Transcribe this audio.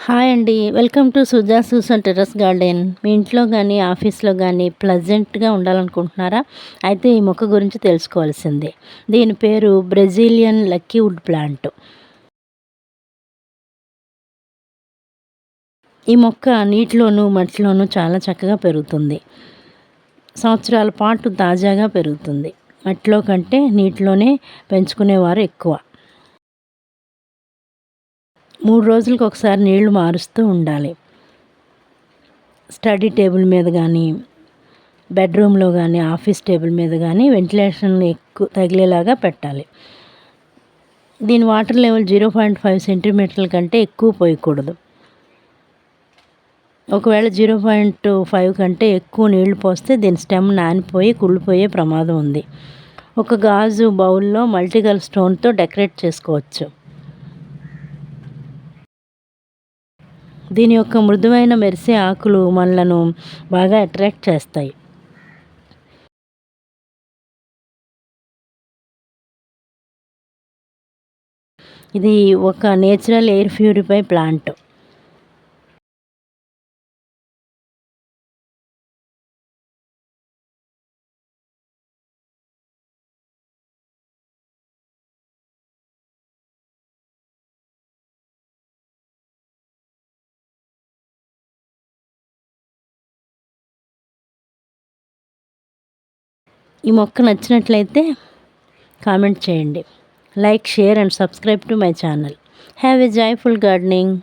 Hi అండి. Welcome to Suja Susan terrace garden. మీ ఇంట్లో గానీ, ఆఫీస్‌లో గానీ ప్లెజెంట్‌గా ఉండాలనుకుంటున్నారా? అయితే ఈ మొక్క గురించి తెలుసుకోవాల్సిందే. దీని పేరు బ్రెజిలియన్ లక్కీ వుడ్ ప్లాంట్. ఈ మొక్క నీటిలోనూ, మట్టిలోనూ చాలా చక్కగా పెరుగుతుంది. సంవత్సరాల పాటు తాజాగా పెరుగుతుంది. మట్టిలో కంటే నీటిలోనే పెంచుకునేవారు ఎక్కువ. 3 రోజులకు ఒకసారి నీళ్లు మారుస్తూ ఉండాలి. స్టడీ టేబుల్ మీద గానీ, బెడ్రూమ్లో కానీ, ఆఫీస్ టేబుల్ మీద కానీ వెంటిలేషన్ ఎక్కువ తగిలేలాగా పెట్టాలి. దీని వాటర్ లెవెల్ 0.5 సెంటీమీటర్ల కంటే ఎక్కువ పోయకూడదు. ఒకవేళ 0.5 కంటే ఎక్కువ నీళ్లు పోస్తే దీని స్టెమ్ నానిపోయి కుళ్ళిపోయే ప్రమాదం ఉంది. ఒక గాజు బౌల్లో మల్టీకలర్ స్టోన్తో డెకరేట్ చేసుకోవచ్చు. దీని యొక్క మృదువైన మెరిసే ఆకులు మనలను బాగా అట్రాక్ట్ చేస్తాయి. ఇది ఒక నేచురల్ ఎయిర్ ప్యూరిఫై ప్లాంట్. ఈ మొక్క నచ్చినట్లయితే కామెంట్ చేయండి. Like, share and subscribe to my channel. Have a joyful gardening.